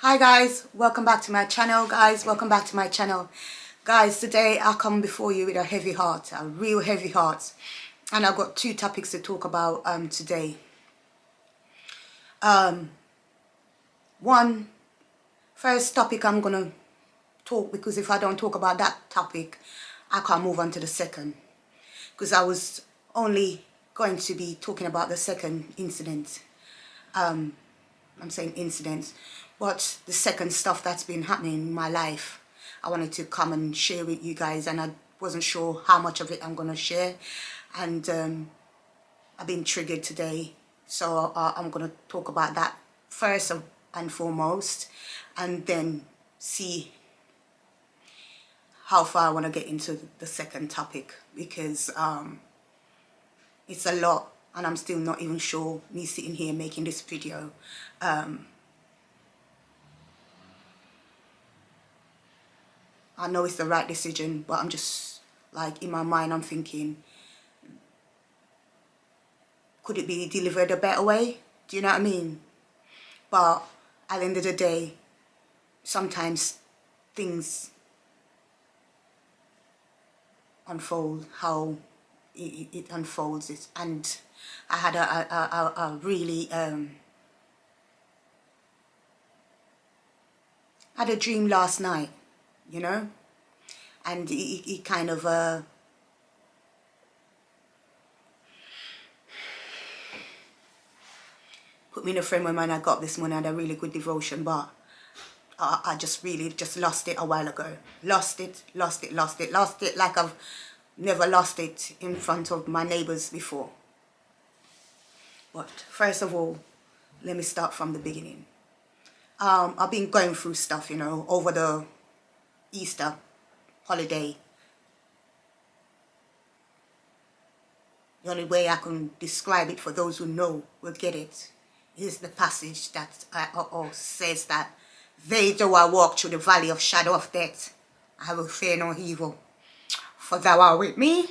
Hi guys, welcome back to my channel. Guys, today I come before you with a heavy heart, a real heavy heart. And I've got two topics to talk about today. One, first topic I'm gonna talk, because if I don't talk about that topic, I can't move on to the second. Because I was only going to be talking about the second incident. I'm saying incidents, but the second stuff that's been happening in my life, I wanted to come and share with you guys, and I wasn't sure how much of it I'm going to share, and I've been triggered today, so I'm going to talk about that first and foremost, and then see how far I want to get into the second topic, because it's a lot, and I'm still not even sure, me sitting here making this video, I know it's the right decision, but I'm just, like, in my mind, I'm thinking, could it be delivered a better way? Do you know what I mean? But at the end of the day, sometimes things unfold how it unfolds. And I had a really, had a dream last night, you know? And it kind of, put me in a frame of mind. I got this morning, I had a really good devotion, but I just really just lost it a while ago. Lost it like I've never lost it in front of my neighbors before. But first of all, let me start from the beginning. I've been going through stuff, you know, over the Easter holiday. The only way I can describe it for those who know will get it is the passage that says that they, though I walk through the valley of shadow of death, I will fear no evil, for thou art with me,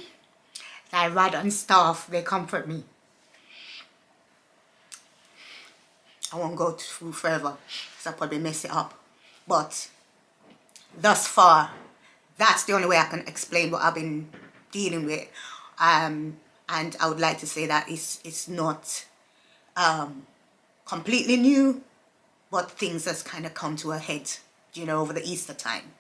thy rod and staff, they comfort me. I won't go through further, because I'll probably mess it up. But thus far, that's the only way I can explain what I've been dealing with. And I would like to say that it's not completely new, but things has kind of come to a head, you know, over the Easter time.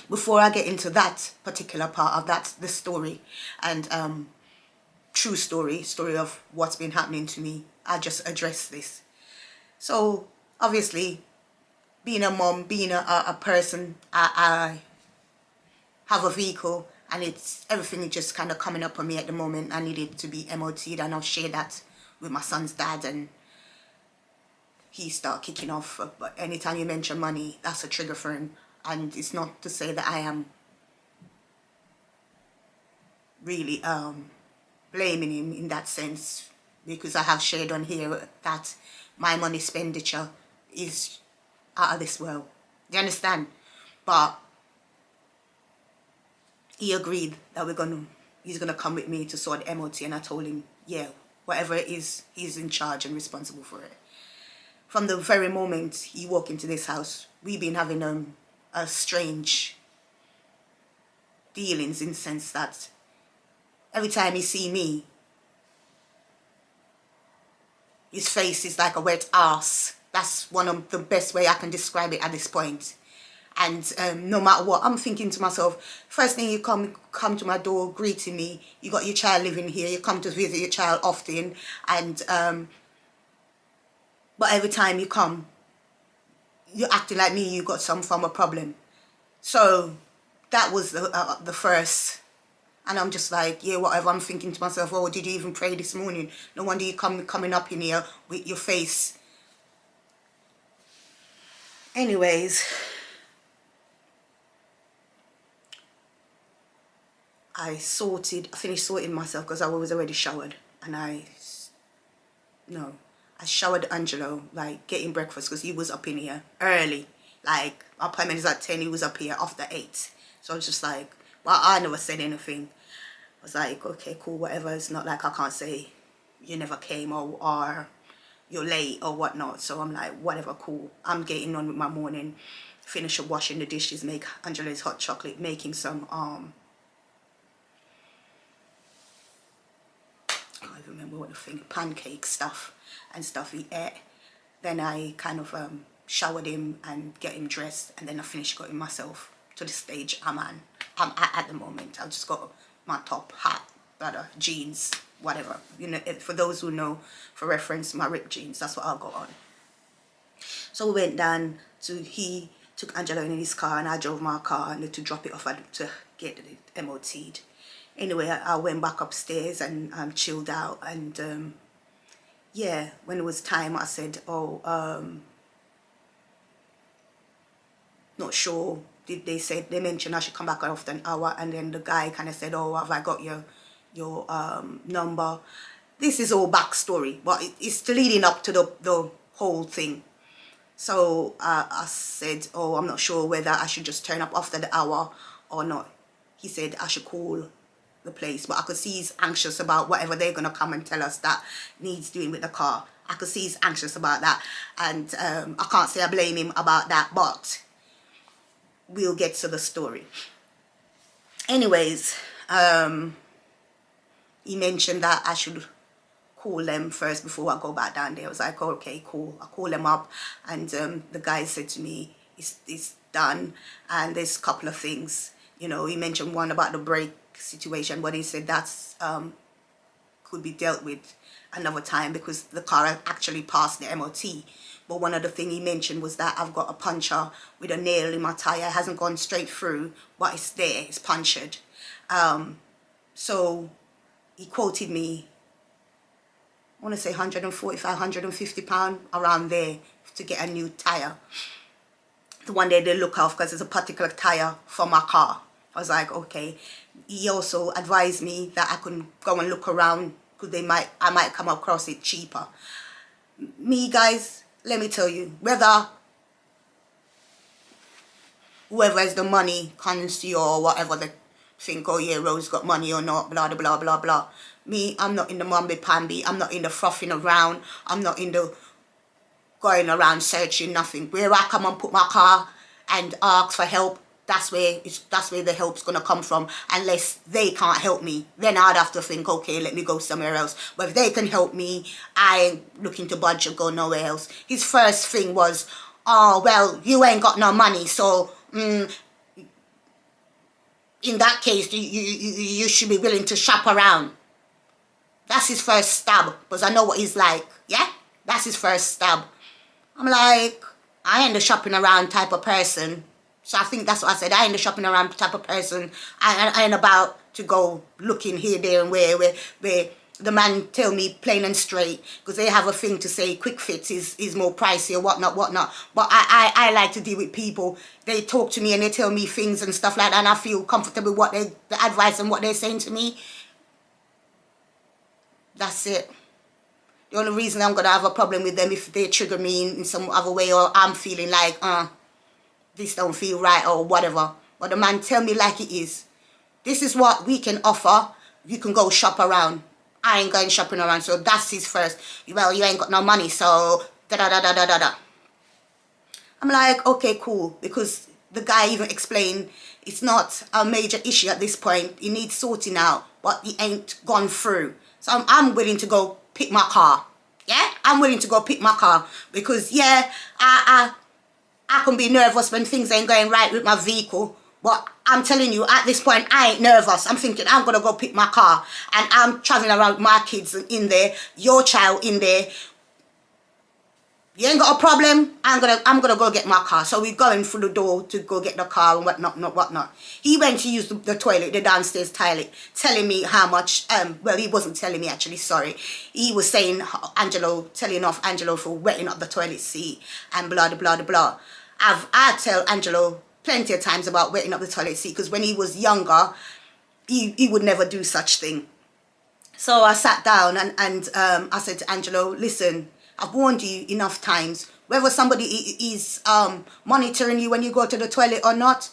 Before I get into that particular part of the story, and true story of what's been happening to me, I just address this. So obviously, being a mom, being a person, I have a vehicle, and everything is just kind of coming up on me at the moment. I need it to be MOT'd, and I'll share that with my son's dad, and he start kicking off. But anytime you mention money, that's a trigger for him. And it's not to say that I am really blaming him in that sense, because I have shared on here that my money expenditure is out of this world. Do you understand? But he agreed that he's gonna come with me to sort MOT, and I told him, yeah, whatever it is, he's in charge and responsible for it. From the very moment he walked into this house, we've been having a strange dealings, in the sense that every time he see me, his face is like a wet ass. That's one of the best way I can describe it at this point. And no matter what, I'm thinking to myself, first thing, you come to my door greeting me, you got your child living here, you come to visit your child often, and but every time you come, you're acting like me, you got some form of problem. So that was the first. And I'm just like, yeah, whatever. I'm thinking to myself, oh, did you even pray this morning? No wonder you coming up in here with your face. Anyways, I finished sorting myself, because I was already showered. And I showered Angelo, like getting breakfast, because he was up in here early. Like, our appointment is at 10, he was up here after 8. So I was just like, well, I never said anything. I was like, okay, cool, whatever. It's not like I can't say you never came, or you're late or whatnot. So I'm like, whatever, cool. I'm getting on with my morning, finish up washing the dishes, make Angela's hot chocolate, making some I can't even remember what the thing, pancake stuff and stuff he ate. Then I kind of showered him and get him dressed, and then I finished getting myself to the stage I'm at the moment. I've just got my top, hat, brother, jeans, whatever. You know, for those who know, for reference, my ripped jeans, that's what I'll go on. So we went down to, he took Angelo in his car and I drove my car and to drop it off to get it MOT'd. Anyway, I went back upstairs and chilled out, and yeah, when it was time I said, oh, not sure, they mentioned I should come back after an hour, and then the guy kind of said, oh, have I got your number? This is all backstory, but it's leading up to the whole thing. So I said, oh, I'm not sure whether I should just turn up after the hour or not. He said I should call the place, but I could see he's anxious about whatever they're going to come and tell us that needs doing with the car. I could see he's anxious about that, and I can't say I blame him about that, but we'll get to the story. Anyways, he mentioned that I should call them first before I go back down there. I was like, oh, okay, cool. I call them up, and the guy said to me, it's done, and there's a couple of things. You know, he mentioned one about the brake situation, but he said that's could be dealt with another time because the car had actually passed the MOT. But one of the things he mentioned was that I've got a puncture with a nail in my tire. It hasn't gone straight through, but it's there, it's punctured. So he quoted me, I want to say 145, 150 pounds, around there, to get a new tire. The one day they look off because there's a particular tire for my car. I was like, okay. He also advised me that I could go and look around because I might come across it cheaper. Me, guys, let me tell you, whoever has the money comes to you or whatever, they think, oh yeah, Rose got money or not, blah, blah, blah, blah, blah. Me, I'm not in the mamby-pamby. I'm not in the frothing around. I'm not in the going around searching nothing. Where I come and put my car and ask for help, that's where the help's gonna come from. Unless they can't help me, then I'd have to think, okay, let me go somewhere else. But if they can help me, I ain't looking to budge or go nowhere else. His first thing was, oh, well, you ain't got no money, so in that case, you should be willing to shop around. That's his first stab, because I know what he's like, yeah? That's his first stab. I'm like, I ain't the shopping around type of person. So I think that's what I said. I ain't the shopping around type of person. I ain't about to go looking here, there, and where the man tell me plain and straight, because they have a thing to say quick fits is more pricey or whatnot. But I like to deal with people. They talk to me and they tell me things and stuff like that, and I feel comfortable with the advice and what they're saying to me. That's it. The only reason I'm going to have a problem with them if they trigger me in some other way, or I'm feeling like, this don't feel right or whatever. But the man tell me like it is. This is what we can offer. You can go shop around. I ain't going shopping around. So that's his first. Well, you ain't got no money, so da-da-da-da-da-da-da. I'm like, okay, cool. Because the guy even explained it's not a major issue at this point. It needs sorting out, but it ain't gone through. So I'm willing to go pick my car. Yeah? I'm willing to go pick my car. Because, yeah, I can be nervous when things ain't going right with my vehicle. But I'm telling you, at this point, I ain't nervous. I'm thinking, I'm going to go pick my car. And I'm traveling around with my kids in there, your child in there. You ain't got a problem, I'm gonna go get my car. So we're going through the door to go get the car and whatnot. He went to use the toilet, the downstairs toilet, telling me how much, well, he wasn't telling me actually, sorry. He was saying, telling off Angelo for wetting up the toilet seat and blah, blah, blah, blah. I tell Angelo plenty of times about wetting up the toilet seat, because when he was younger, he would never do such thing. So I sat down and I said to Angelo, listen, I've warned you enough times, whether somebody is monitoring you when you go to the toilet or not,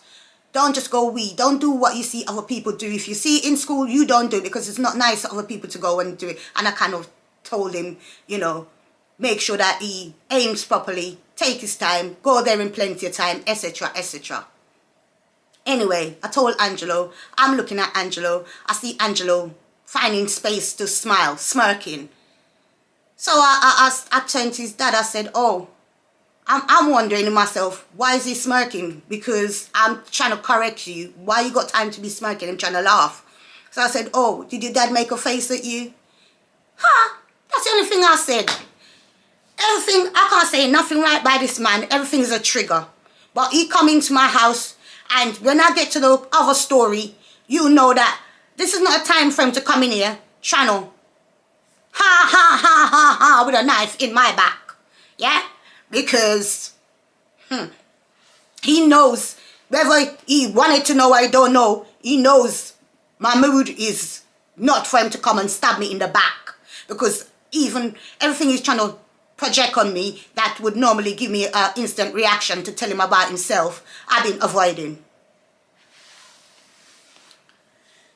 don't just go wee. Don't do what you see other people do. If you see it in school, you don't do it, because it's not nice for other people to go and do it. And I kind of told him, you know, make sure that he aims properly, take his time, go there in plenty of time, etc., etc. Anyway, I told Angelo, I'm looking at Angelo, I see Angelo finding space to smile, smirking. So I turned to his dad, I said, oh, I'm wondering to myself, why is he smirking? Because I'm trying to correct you. Why you got time to be smirking? I'm trying to laugh. So I said, oh, did your dad make a face at you? Huh? That's the only thing I said. Everything, I can't say nothing right by this man. Everything is a trigger. But he come into my house, and when I get to the other story, you know that this is not a time for him to come in here, channel. Ha, ha, ha, ha, ha, with a knife in my back. Yeah? Because he knows, whether he wanted to know or I don't know, he knows my mood is not for him to come and stab me in the back. Because even everything he's trying to project on me that would normally give me an instant reaction to tell him about himself, I've been avoiding.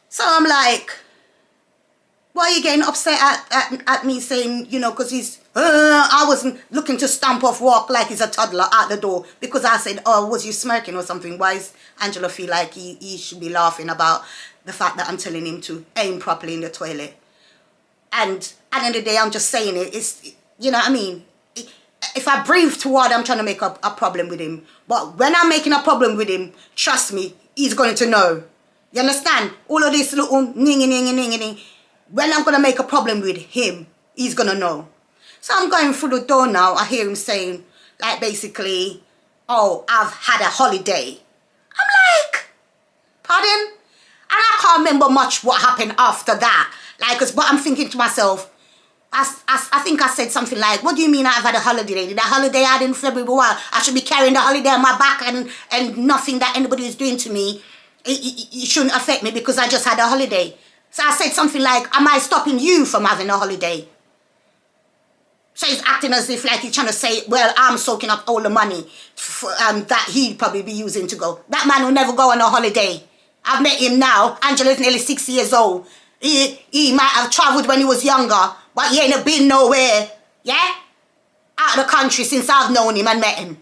So I'm like, why are you getting upset at me saying, you know, because he's, I wasn't looking to stomp off, walk like he's a toddler out the door because I said, oh, was you smirking or something? Why does Angelo feel like he should be laughing about the fact that I'm telling him to aim properly in the toilet? And at the end of the day, I'm just saying it. It's, you know what I mean? If I breathe toward, I'm trying to make a problem with him. But when I'm making a problem with him, trust me, he's going to know. You understand? All of this little ning. When I'm going to make a problem with him, he's going to know. So I'm going through the door now. I hear him saying, like, basically, oh, I've had a holiday. I'm like, pardon? And I can't remember much what happened after that. Like, but I'm thinking to myself, I think I said something like, what do you mean I've had a holiday? Did that holiday I had in February? Well, I should be carrying the holiday on my back and nothing that anybody is doing to me, it shouldn't affect me because I just had a holiday. So I said something like, am I stopping you from having a holiday? So he's acting as if like he's trying to say, well, I'm soaking up all the money that he'd probably be using to go. That man will never go on a holiday. I've met him now. Angela's nearly 6 years old. He might have travelled when he was younger, but he ain't been nowhere, yeah? Out of the country since I've known him and met him.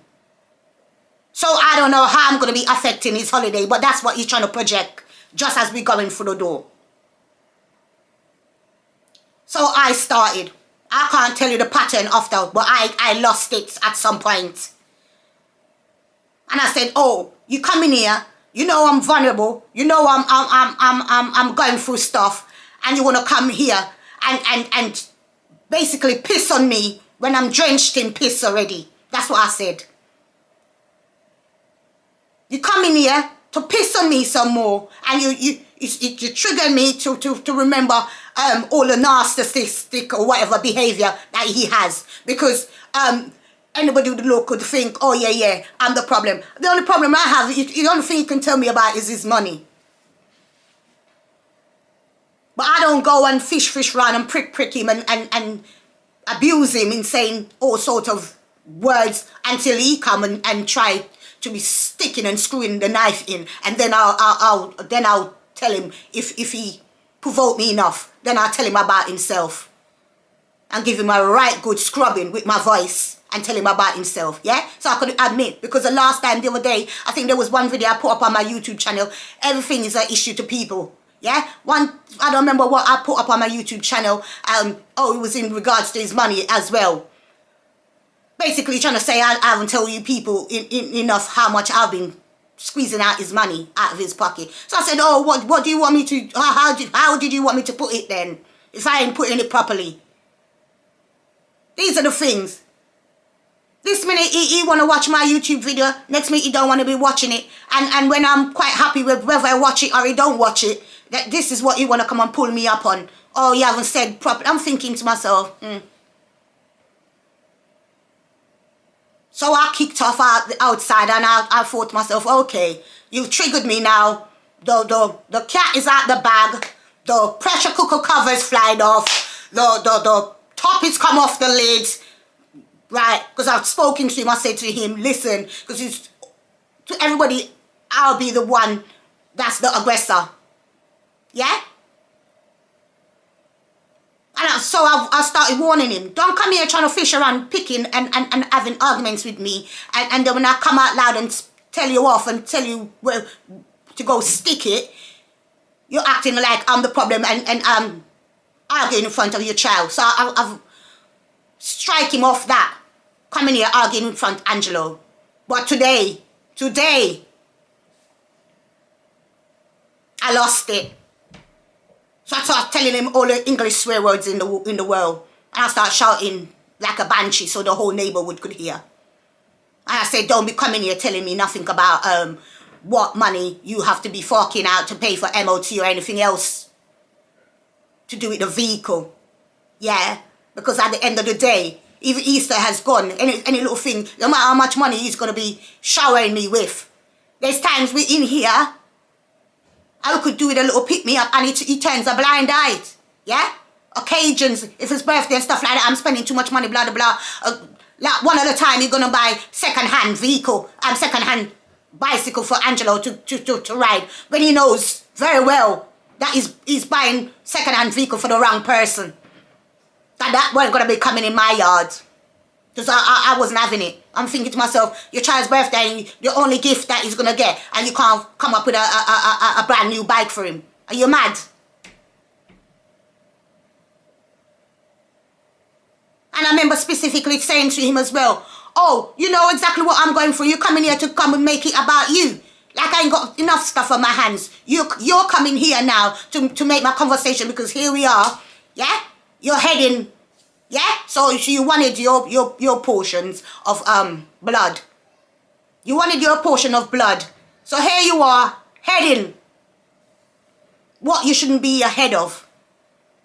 So I don't know how I'm going to be affecting his holiday, but that's what he's trying to project just as we're going through the door. So I started. I can't tell you the pattern after, but I lost it at some point. And I said, oh, you come in here, you know I'm vulnerable, you know I'm going through stuff, and you want to come here and basically piss on me when I'm drenched in piss already. That's what I said. You come in here to piss on me some more, and you trigger me to remember all the narcissistic or whatever behavior that he has, because anybody with a look could think, oh yeah, I'm the problem. The only problem I have, the only thing you can tell me about is his money. But I don't go and fish around and prick him and abuse him in saying all sorts of words until he come and try to be sticking and screwing the knife in, and then I'll tell him if he provoke me enough, then I'll tell him about himself and give him a right good scrubbing with my voice and tell him about himself, yeah? So I could admit, because the last time, the other day, I think there was one video I put up on my YouTube channel, everything is an issue to people, yeah? I don't remember what I put up on my YouTube channel, it was in regards to his money as well. Basically trying to say I haven't told you people enough how much I've been squeezing out his money out of his pocket. So I said, oh, what do you want me to, how did you want me to put it then, if I ain't putting it properly? These are the things. This minute he want to watch my YouTube video, next minute he don't want to be watching it, and when I'm quite happy with whether I watch it or he don't watch it, that this is what he want to come and pull me up on. Oh, you haven't said properly. I'm thinking to myself, So I kicked off outside, and I thought to myself, okay, you've triggered me now. The cat is out the bag. The pressure cooker cover's flying off. The top is come off the lid. Right? Because I've spoken to him. I said to him, listen, because to everybody, I'll be the one that's the aggressor. Yeah? So I started warning him, don't come here trying to fish around, picking and having arguments with me. And then when I come out loud and tell you off and tell you where to go stick it, you're acting like I'm the problem and arguing in front of your child. So I've strike him off that. Coming here arguing in front of Angelo. But today, I lost it. So I started telling him all the English swear words in the world. And I started shouting like a banshee so the whole neighborhood could hear. And I said, don't be coming here telling me nothing about what money you have to be forking out to pay for MOT or anything else to do with the vehicle. Yeah, because at the end of the day, even Easter has gone, any little thing, no matter how much money he's going to be showering me with. There's times we're in here, I could do with a little pick-me-up and he turns a blind eye. Yeah? Occasions, if it's birthday and stuff like that, I'm spending too much money, blah, blah, blah. Like one at a time, you're going to buy second-hand vehicle and second-hand bicycle for Angelo to ride when he knows very well that he's buying second-hand vehicle for the wrong person. That weren't going to be coming in my yard. Because I wasn't having it. I'm thinking to myself, your child's birthday and the only gift that he's going to get and you can't come up with a brand new bike for him. Are you mad? And I remember specifically saying to him as well, oh, you know exactly what I'm going through. You're coming here to come and make it about you. Like I ain't got enough stuff on my hands. You're coming here now to make my conversation because here we are. Yeah? You're heading. Yeah? So you wanted your portions of blood. You wanted your portion of blood. So here you are, heading what you shouldn't be ahead of.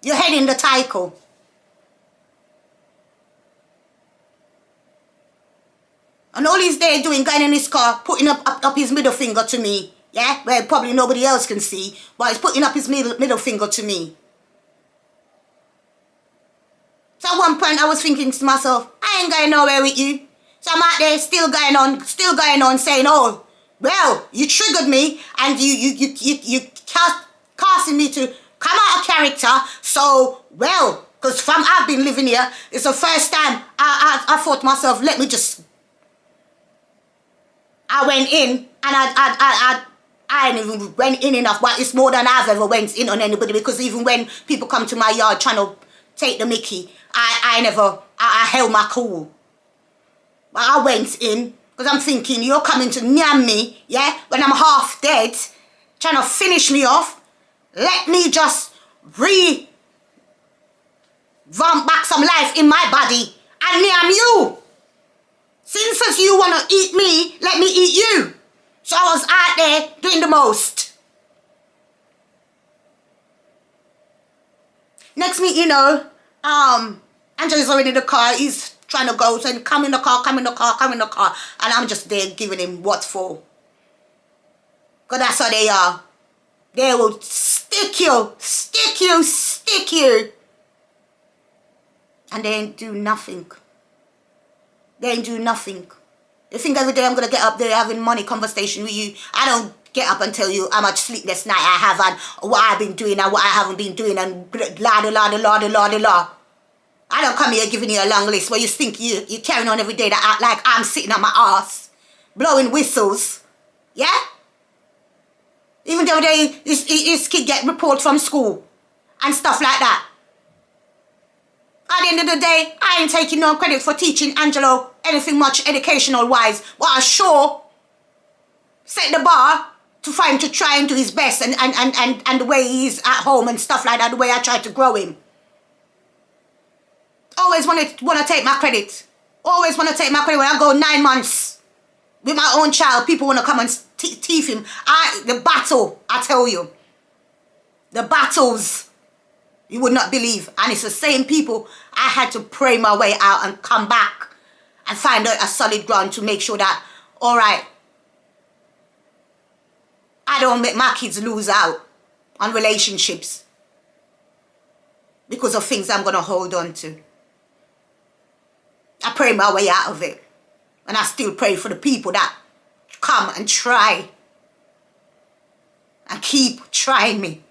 You're heading the cycle. And all he's there doing, going in his car, putting up his middle finger to me. Yeah? Where probably nobody else can see. But he's putting up his middle finger to me. So at one point I was thinking to myself, I ain't going nowhere with you. So I'm out there still going on saying, oh, well, you triggered me and you casting me to come out of character. So, well, because from I've been living here, it's the first time I thought to myself, let me just... I went in and I ain't even went in enough, but it's more than I've ever went in on anybody because even when people come to my yard trying to take the mickey, I held my cool. But I went in because I'm thinking, you're coming to nyam me, yeah, when I'm half dead, trying to finish me off. Let me just revamp back some life in my body and nyam you. Since as you want to eat me, let me eat you. So I was out there doing the most. Next minute, you know, Angela's already in the car. He's trying to go, saying, come in the car, come in the car, come in the car. And I'm just there giving him what for. Because that's how they are. They will stick you. And they ain't do nothing. They ain't do nothing. You think every day I'm going to get up there having money conversation with you? I don't get up and tell you how much sleepless night I have and what I've been doing and what I haven't been doing and la. I don't come here giving you a long list where you think you're carrying on every day that act like I'm sitting on my ass, blowing whistles. Yeah? Even the other day, his kid get report from school and stuff like that. At the end of the day, I ain't taking no credit for teaching Angelo anything much educational wise, but I sure set the bar for him to try and do his best and the way he is at home and stuff like that, the way I try to grow him. Always want to take my credit. Always want to take my credit. When I go 9 months with my own child, people want to come and teeth him. The battle, I tell you. The battles, you would not believe. And it's the same people I had to pray my way out and come back and find a solid ground to make sure that, all right, I don't make my kids lose out on relationships because of things I'm going to hold on to. I pray my way out of it. And I still pray for the people that come and try and keep trying me.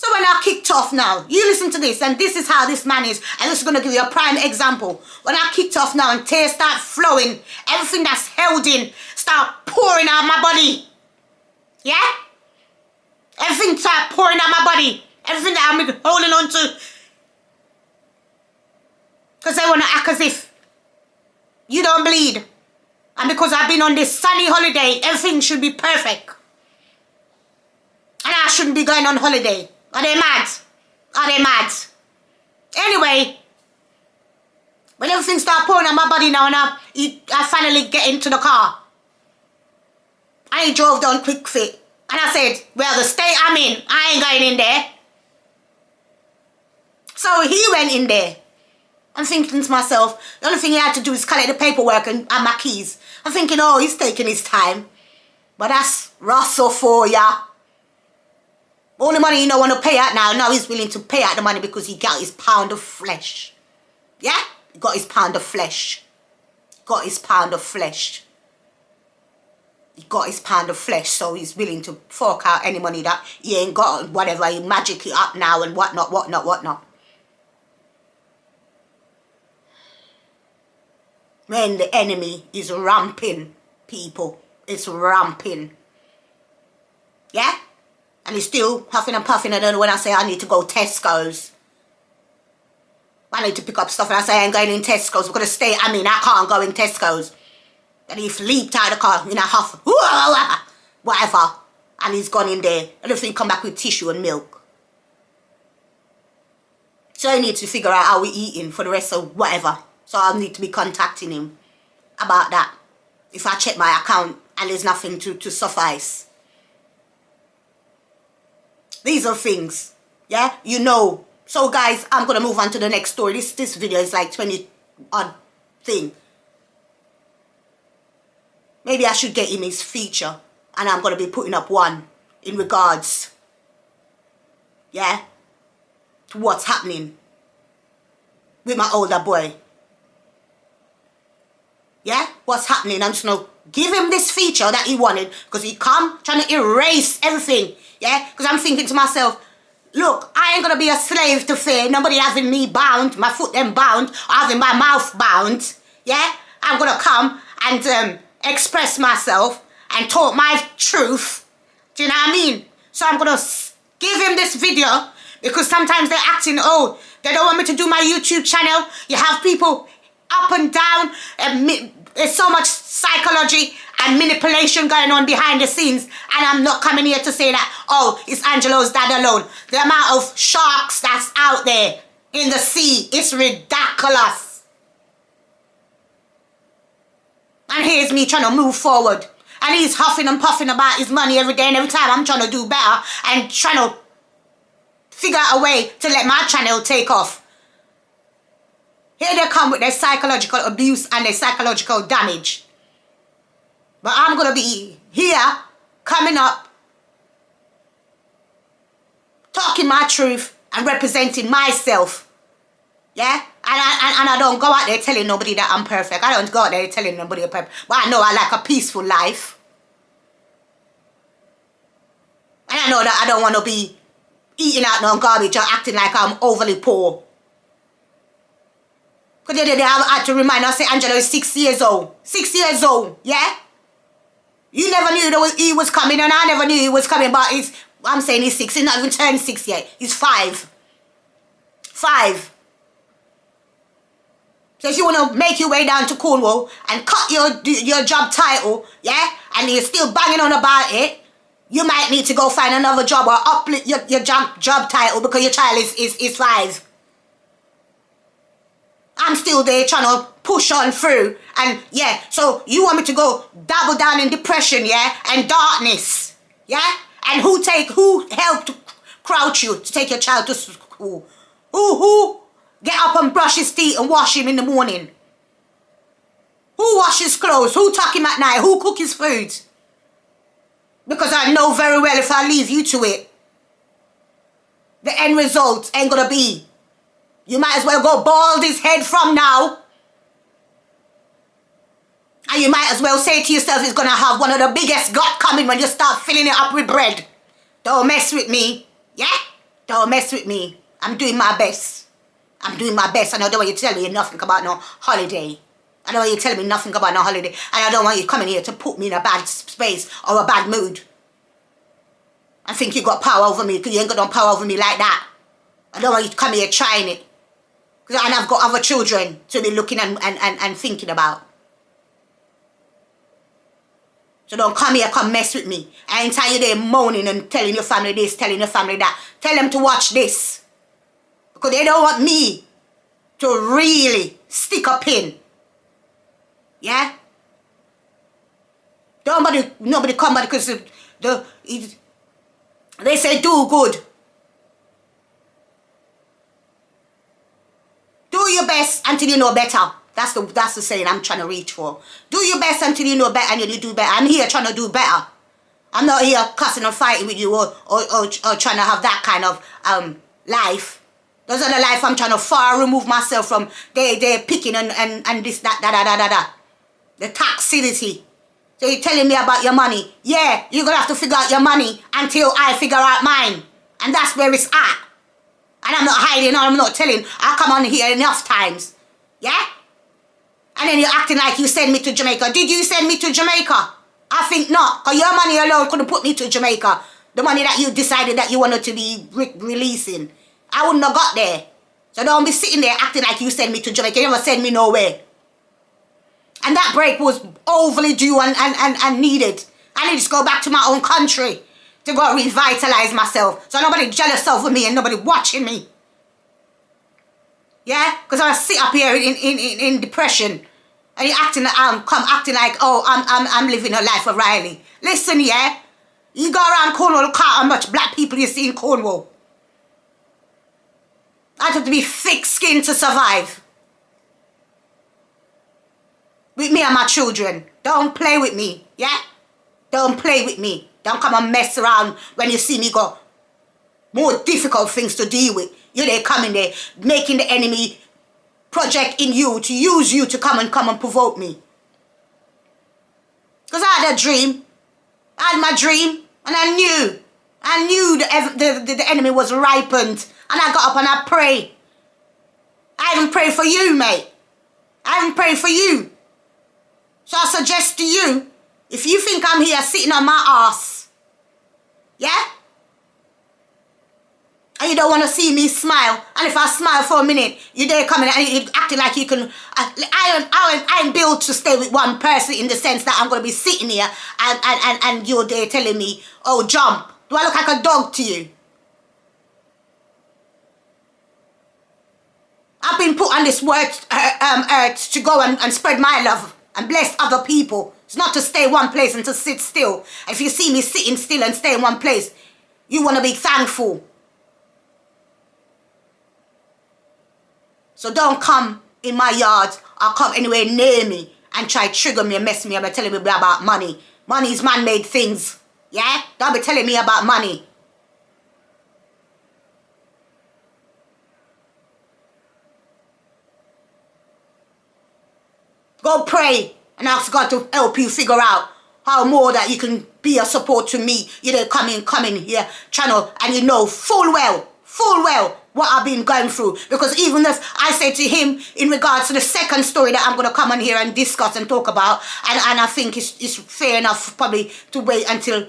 So when I kicked off now, you listen to this, and this is how this man is, and this is going to give you a prime example. When I kicked off now and tears start flowing, everything that's held in start pouring out my body. Yeah? Everything start pouring out my body. Everything that I've been holding on to. Because they want to act as if you don't bleed. And because I've been on this sunny holiday, everything should be perfect. And I shouldn't be going on holiday. Are they mad? Are they mad? Anyway, when everything started pouring on my body now, and I finally get into the car. And he drove down Quick Fit. And I said, well, the state I'm in, I ain't going in there. So he went in there. I'm thinking to myself, the only thing he had to do is collect the paperwork and my keys. I'm thinking, oh, he's taking his time. But that's Russell for ya. All the money he don't want to pay out now he's willing to pay out the money because he got his pound of flesh. Yeah? He got his pound of flesh. Got his pound of flesh. He got his pound of flesh, so he's willing to fork out any money that he ain't got, whatever, he magic it up now and whatnot. When the enemy is ramping, people, it's ramping. Yeah? And he's still huffing and puffing. I don't know when I say I need to go Tesco's. I need to pick up stuff and I say I ain't going in Tesco's. We're going to stay. I can't go in Tesco's. And he leaped out of the car in a huff. Whatever. And he's gone in there. And everything come back with tissue and milk. So I need to figure out how we're eating for the rest of whatever. So I need to be contacting him about that. If I check my account and there's nothing to suffice. These are things, yeah, you know. So guys, I'm going to move on to the next story. This video is like 20 odd thing. Maybe I should get him his feature. And I'm going to be putting up one in regards, yeah, to what's happening with my older boy. Yeah, what's happening? I'm just going to give him this feature that he wanted because he come trying to erase everything. Yeah, because I'm thinking to myself, look, I ain't going to be a slave to fear. Nobody having me bound, my foot them bound, or having my mouth bound. Yeah, I'm going to come and express myself and talk my truth. Do you know what I mean? So I'm going to give him this video because sometimes they're acting, oh, they don't want me to do my YouTube channel. You have people up and down. There's so much psychology and manipulation going on behind the scenes, and I'm not coming here to say that, oh, it's Angelo's dad alone. The amount of sharks that's out there in the sea is ridiculous. And here's me trying to move forward, and he's huffing and puffing about his money every day, and every time I'm trying to do better and trying to figure out a way to let my channel take off. Here they come with their psychological abuse and their psychological damage. But I'm going to be here, coming up, talking my truth and representing myself. Yeah? And I don't go out there telling nobody that I'm perfect. I don't go out there telling nobody I'm perfect. But I know I like a peaceful life. And I know that I don't want to be eating out no garbage or acting like I'm overly poor. Because the other day I had to remind her, I say, Angelo is 6 years old. 6 years old, yeah? You never knew that he was coming, and I never knew he was coming, but I'm saying he's 6. He's not even turned 6 yet. He's 5. 5. So if you want to make your way down to Cornwall and cut your job title, yeah, and you're still banging on about it, you might need to go find another job or uplift your job title because your child is 5. I'm still there trying to push on through. And yeah, so you want me to go double down in depression, yeah? And darkness, yeah? And who helped crouch you to take your child to school? Who get up and brush his teeth and wash him in the morning? Who washes clothes? Who tuck him at night? Who cook his food? Because I know very well if I leave you to it, the end result ain't gonna be. You might as well go bald his head from now. And you might as well say to yourself, it's going to have one of the biggest gut coming when you start filling it up with bread. Don't mess with me. Yeah? Don't mess with me. I'm doing my best. I'm doing my best, and I don't want you to tell me nothing about no holiday. I don't want you telling me nothing about no holiday, and I don't want you coming here to put me in a bad space or a bad mood. I think you got power over me, because you ain't got no power over me like that. I don't want you to come here trying it. And I've got other children to be looking and thinking about. So don't come here, come mess with me. Anytime you're there moaning and telling your family this, telling your family that, tell them to watch this. Because they don't want me to really stick a pin. Yeah? Nobody come back because they say do good. Do your best until you know better. That's the saying I'm trying to reach for. Do your best until you know better and you do better. I'm here trying to do better. I'm not here cussing and fighting with you or trying to have that kind of life. Those are the life I'm trying to far remove myself from. They're picking and this, that. The toxicity. So you're telling me about your money. Yeah, you're going to have to figure out your money until I figure out mine. And that's where it's at. And I'm not hiding or I'm not telling. I come on here enough times. Yeah? And then you're acting like you send me to Jamaica. Did you send me to Jamaica? I think not. Because your money alone couldn't put me to Jamaica. The money that you decided that you wanted to be releasing. I wouldn't have got there. So don't be sitting there acting like you send me to Jamaica. You never send me nowhere. And that break was overly due and needed. I need to go back to my own country to go revitalize myself. So nobody jealous over me and nobody watching me. Yeah? Because I sit up here in depression. And you're acting like, oh, I'm living a life of Riley. Listen, yeah? You go around Cornwall, look how much black people you see in Cornwall. I have to be thick-skinned to survive. With me and my children. Don't play with me, yeah? Don't play with me. Don't come and mess around when you see me got more difficult things to deal with. You're there coming there, making the enemy project in you to use you to come and provoke me. Because I had a dream. I had my dream, and I knew the enemy was ripened. And I got up and I prayed. I even prayed for you, mate. I even prayed for you. So I suggest to you, if you think I'm here sitting on my ass, yeah? And you don't want to see me smile, and if I smile for a minute, you're there coming and you're acting like you can. I ain't built to stay with one person in the sense that I'm going to be sitting here and you're there telling me, oh, jump. Do I look like a dog to you? I've been put on this earth to go and spread my love and bless other people. It's not to stay one place and to sit still. If you see me sitting still and stay in one place, you want to be thankful. So don't come in my yard or come anywhere near me and try to trigger me and mess me up and telling me about money. Money is man-made things. Yeah? Don't be telling me about money. Go pray and ask God to help you figure out how more that you can be a support to me. You know, coming here, channel, and you know full well what I've been going through. Because even if I say to him in regards to the second story that I'm going to come on here and discuss and talk about, and I think it's fair enough probably to wait until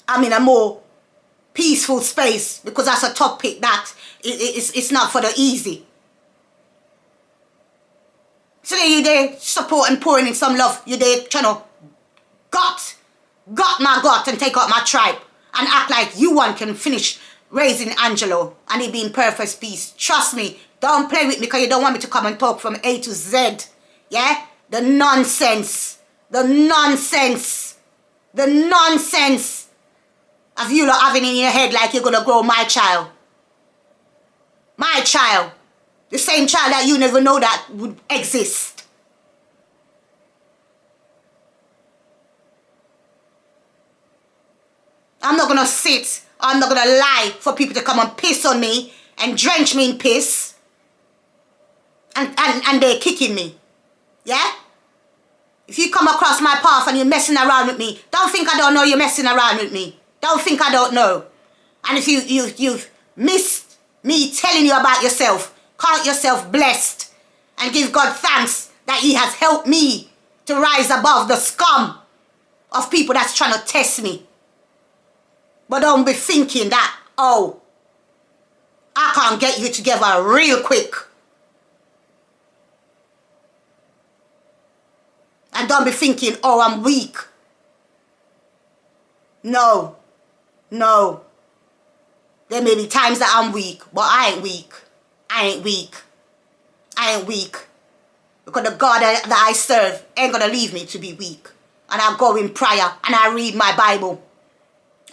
I'm in a more peaceful space, because that's a topic that it's not for the easy. So there you there support and pouring in some love. You there trying to gut my gut and take out my tribe and act like you one can finish raising Angelo and he be in perfect peace. Trust me, don't play with me because you don't want me to come and talk from A to Z. Yeah? The nonsense of you lot having in your head like you're going to grow my child. My child. The same child that you never know that would exist. I'm not going to sit, I'm not going to lie for people to come and piss on me and drench me in piss. And they're kicking me. Yeah? If you come across my path and you're messing around with me, don't think I don't know you're messing around with me. Don't think I don't know. And if you've miss me telling you about yourself. Count yourself blessed and give God thanks that he has helped me to rise above the scum of people that's trying to test me. But don't be thinking that, oh, I can't get you together real quick. And don't be thinking, oh, I'm weak. No. No. There may be times that I'm weak, but I ain't weak. I ain't weak. I ain't weak. Because the God that I serve ain't going to leave me to be weak. And I go in prayer and I read my Bible.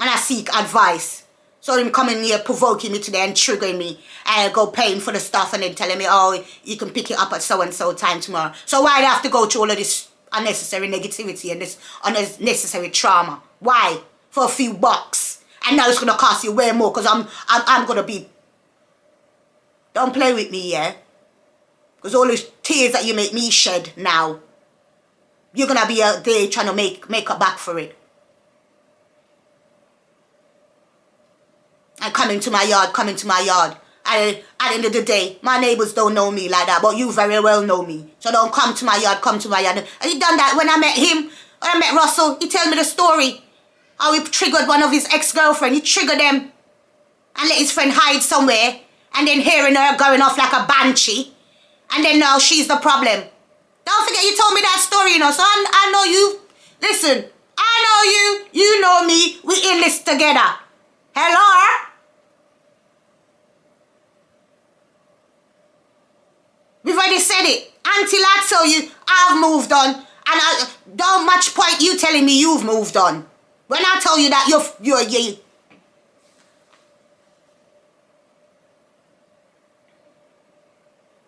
And I seek advice. So him coming here provoking me today and triggering me. And I go paying for the stuff and then telling me, oh, you can pick it up at so-and-so time tomorrow. So why do I have to go through all of this unnecessary negativity and this unnecessary trauma? Why? For a few bucks. And now it's going to cost you way more because I'm going to be... Don't play with me, yeah? Because all the tears that you make me shed now, you're going to be out there trying to make a back for it. And come into my yard. And at the end of the day, my neighbors don't know me like that, but you very well know me. So don't come to my yard. And he done that when I met him, when I met Russell, he told me the story. How he triggered one of his ex-girlfriend. He triggered them and let his friend hide somewhere. And then hearing her going off like a banshee. And then now she's the problem. Don't forget you told me that story, you know. So I know you. Listen, I know you. You know me. We in this together. Hello? We've already said it. Until I tell you I've moved on. And don't much point you telling me you've moved on. When I tell you that you're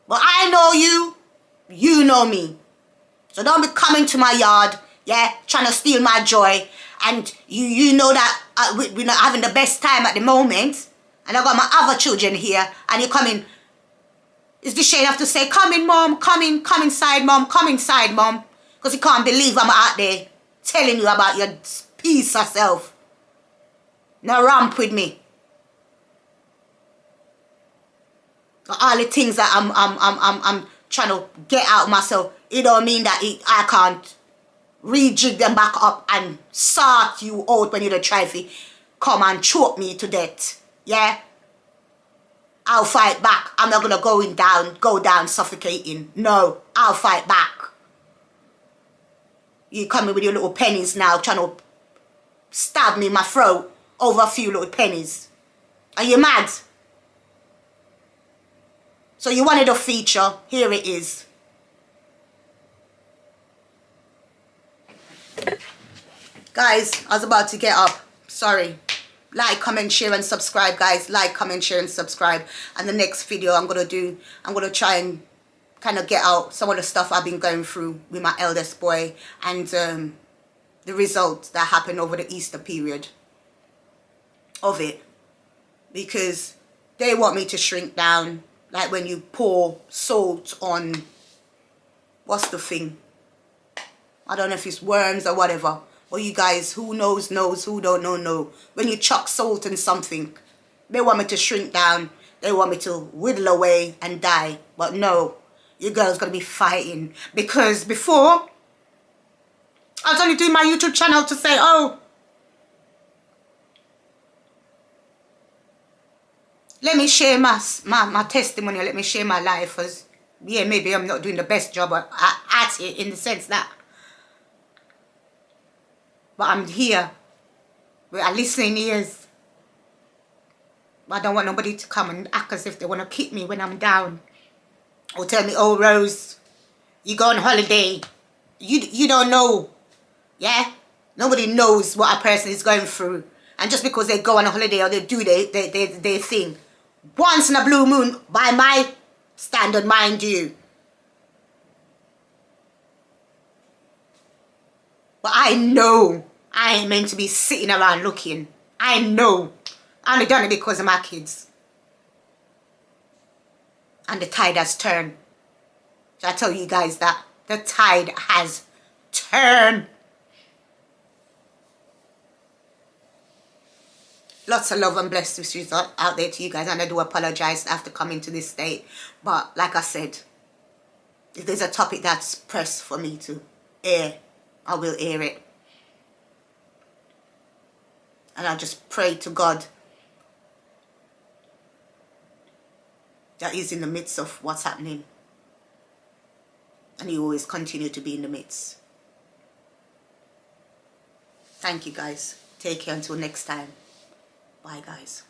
but I know you, you know me. So don't be coming to my yard, yeah, trying to steal my joy. And you know that we're not having the best time at the moment. And I got my other children here. And you come in. It's the shame have to say, come in, mom, come inside, mom, come inside, mom. Because you can't believe I'm out there telling you about your piece of self. Now ramp with me. All the things that I'm trying to get out of myself, it don't mean that I can't rejig them back up and sort you out when you're the try to come and choke me to death. Yeah? I'll fight back. I'm not gonna go down suffocating. No, I'll fight back. You coming with your little pennies now trying to stab me in my throat over a few little pennies. Are you mad? So you wanted a feature, here it is. Guys, I was about to get up. Sorry. Like, comment, share and subscribe, guys. Like, comment, share and subscribe. And the next video I'm going to try and kind of get out some of the stuff I've been going through with my eldest boy. And the results that happened over the Easter period of it. Because they want me to shrink down. Like when you pour salt on, what's the thing? I don't know if it's worms or whatever. Or you guys, who knows, who don't know. When you chuck salt in something, they want me to shrink down. They want me to whittle away and die. But no, your girl's going to be fighting. Because before, I was only doing my YouTube channel to say, oh, let me share my testimony. Let me share my life. As, yeah, maybe I'm not doing the best job at it in the sense that. But I'm here with a listening ears. But I don't want nobody to come and act as if they want to kick me when I'm down. Or tell me, oh, Rose, you go on holiday. You don't know. Yeah? Nobody knows what a person is going through. And just because they go on a holiday or they do their thing. Once in a blue moon, by my standard, mind you. But I know I ain't meant to be sitting around looking. I know. I only done it because of my kids. And the tide has turned. So I tell you guys that the tide has turned. lots of love and blessed wishes out there to you guys, and I do apologize after coming to this state. But like I said, if there's a topic that's pressed for me to air, I will air it. And I just pray to God that He's in the midst of what's happening. And He always continue to be in the midst. Thank you guys. Take care until next time. Bye guys.